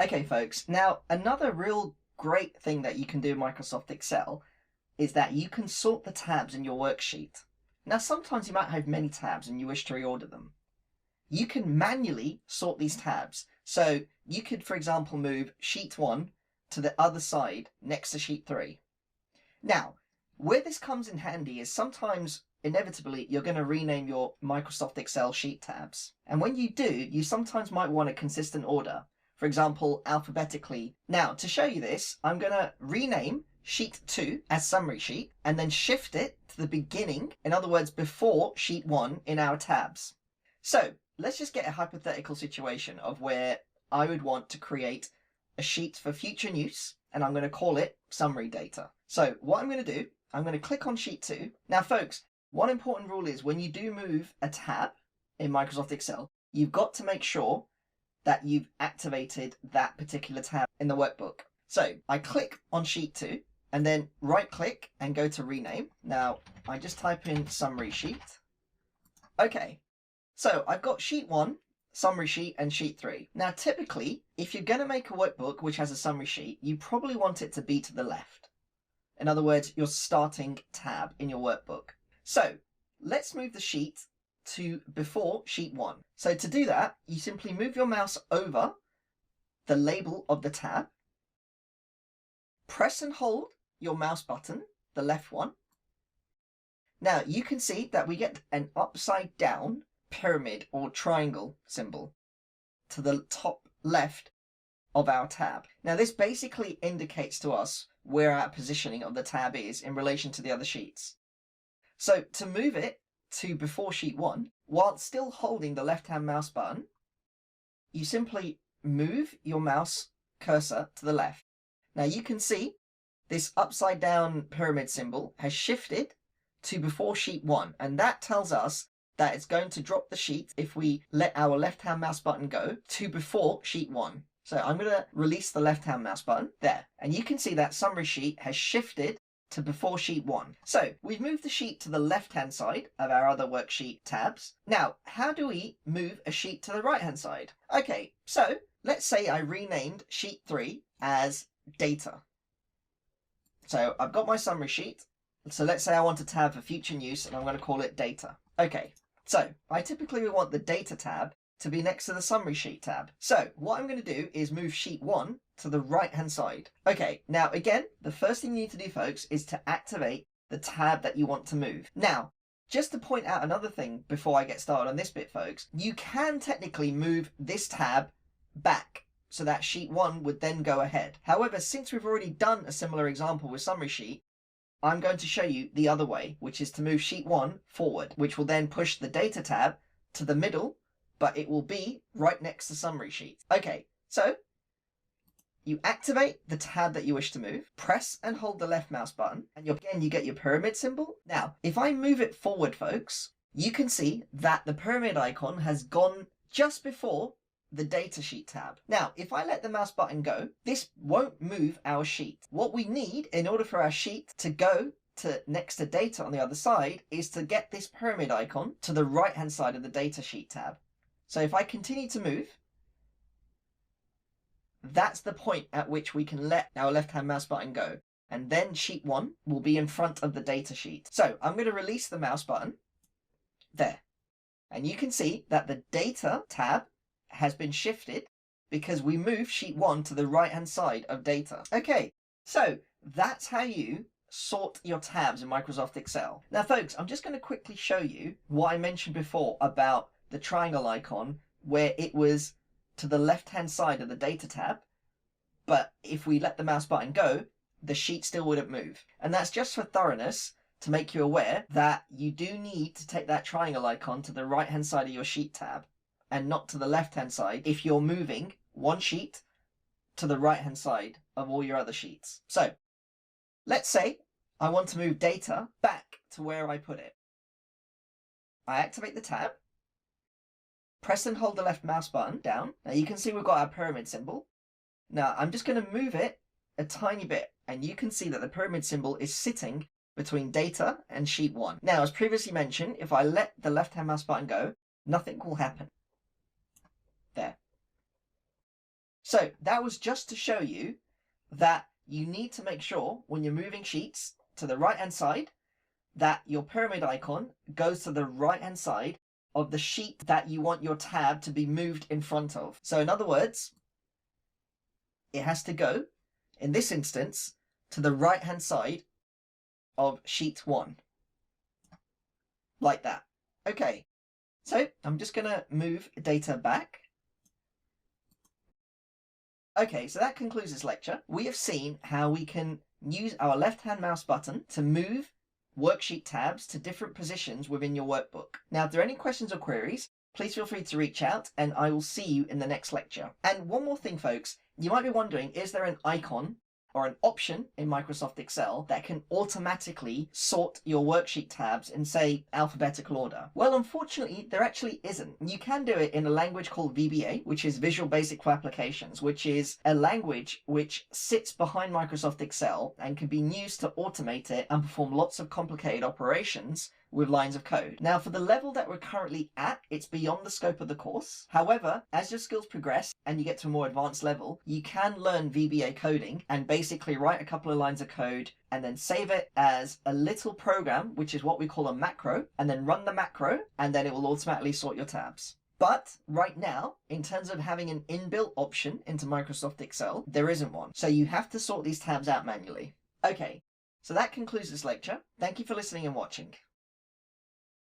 Okay, folks, now another real great thing that you can do in Microsoft Excel is that you can sort the tabs in your worksheet. Now, sometimes you might have many tabs and you wish to reorder them. You can manually sort these tabs. So you could, for example, move sheet 1 to the other side next to sheet 3. Now, where this comes in handy is sometimes, inevitably, you're going to rename your Microsoft Excel sheet tabs. And when you do, you sometimes might want a consistent order. For example, alphabetically. Now, to show you this, I'm going to rename sheet 2 as summary sheet and then shift it to the beginning, in other words, before sheet 1 in our tabs. So let's just get a hypothetical situation of where I would want to create a sheet for future use, and I'm going to call it summary data. So what I'm going to do, I'm going to click on sheet 2. Now, folks, one important rule is when you do move a tab in Microsoft Excel, you've got to make sure that you've activated that particular tab in the workbook. So I click on sheet 2 and then right click and go to rename. Now I just type in summary sheet. Okay, so I've got sheet 1, summary sheet, and sheet 3. Now typically, if you're going to make a workbook which has a summary sheet, you probably want it to be to the left. In other words, your starting tab in your workbook. So let's move the sheet to before sheet 1. So to do that, you simply move your mouse over the label of the tab, press and hold your mouse button, the left one. Now you can see that we get an upside down pyramid or triangle symbol to the top left of our tab. Now this basically indicates to us where our positioning of the tab is in relation to the other sheets. So to move it to before sheet 1, while still holding the left-hand mouse button, you simply move your mouse cursor to the left. Now you can see this upside down pyramid symbol has shifted to before sheet 1, and that tells us that it's going to drop the sheet if we let our left-hand mouse button go to before sheet 1. So I'm going to release the left-hand mouse button there, and you can see that summary sheet has shifted to before sheet 1. So we've moved the sheet to the left-hand side of our other worksheet tabs. Now, how do we move a sheet to the right-hand side? Okay, so let's say I renamed sheet 3 as data. So I've got my summary sheet. So let's say I want a tab for future use and I'm going to call it data. Okay, so I typically want the data tab to be next to the summary sheet tab. So what I'm going to do is move sheet 1 to the right hand side. Okay, now again, the first thing you need to do, folks, is to activate the tab that you want to move. Now, just to point out another thing before I get started on this bit, folks, you can technically move this tab back so that sheet 1 would then go ahead. However, since we've already done a similar example with summary sheet, I'm going to show you the other way, which is to move sheet 1 forward, which will then push the data tab to the middle, but it will be right next to summary sheet. Okay, so you activate the tab that you wish to move, press and hold the left mouse button, and again you get your pyramid symbol. Now, if I move it forward, folks, you can see that the pyramid icon has gone just before the data sheet tab. Now, if I let the mouse button go, this won't move our sheet. What we need in order for our sheet to go to next to data on the other side is to get this pyramid icon to the right hand side of the data sheet tab. So if I continue to move, that's the point at which we can let our left-hand mouse button go. And then sheet 1 will be in front of the data sheet. So I'm going to release the mouse button there. And you can see that the data tab has been shifted because we moved sheet 1 to the right-hand side of data. Okay, so that's how you sort your tabs in Microsoft Excel. Now, folks, I'm just going to quickly show you what I mentioned before about the triangle icon, where it was to the left-hand side of the data tab, but if we let the mouse button go, the sheet still wouldn't move. And that's just for thoroughness, to make you aware that you do need to take that triangle icon to the right-hand side of your sheet tab and not to the left-hand side if you're moving one sheet to the right-hand side of all your other sheets. So let's say I want to move data back to where I put it. I activate the tab, press and hold the left mouse button down. Now you can see we've got our pyramid symbol. Now I'm just going to move it a tiny bit, and you can see that the pyramid symbol is sitting between data and sheet 1. Now, as previously mentioned, if I let the left-hand mouse button go, nothing will happen. There. So that was just to show you that you need to make sure when you're moving sheets to the right hand side that your pyramid icon goes to the right hand side of the sheet that you want your tab to be moved in front of. So in other words, it has to go, in this instance, to the right hand side of sheet 1. Like that. Okay, so I'm just going to move data back. Okay, so that concludes this lecture. We have seen how we can use our left-hand mouse button to move worksheet tabs to different positions within your workbook. Now, if there are any questions or queries, please feel free to reach out and I will see you in the next lecture. And one more thing, folks, you might be wondering, is there an icon or an option in Microsoft Excel that can automatically sort your worksheet tabs in, say, alphabetical order? Well, unfortunately, there actually isn't. You can do it in a language called VBA, which is Visual Basic for Applications, which is a language which sits behind Microsoft Excel and can be used to automate it and perform lots of complicated operations with lines of code. Now, for the level that we're currently at, it's beyond the scope of the course. However, as your skills progress and you get to a more advanced level, you can learn VBA coding and basically write a couple of lines of code and then save it as a little program, which is what we call a macro, and then run the macro, and then it will automatically sort your tabs. But right now, in terms of having an inbuilt option into Microsoft Excel, there isn't one. So you have to sort these tabs out manually. Okay, so that concludes this lecture. Thank you for listening and watching.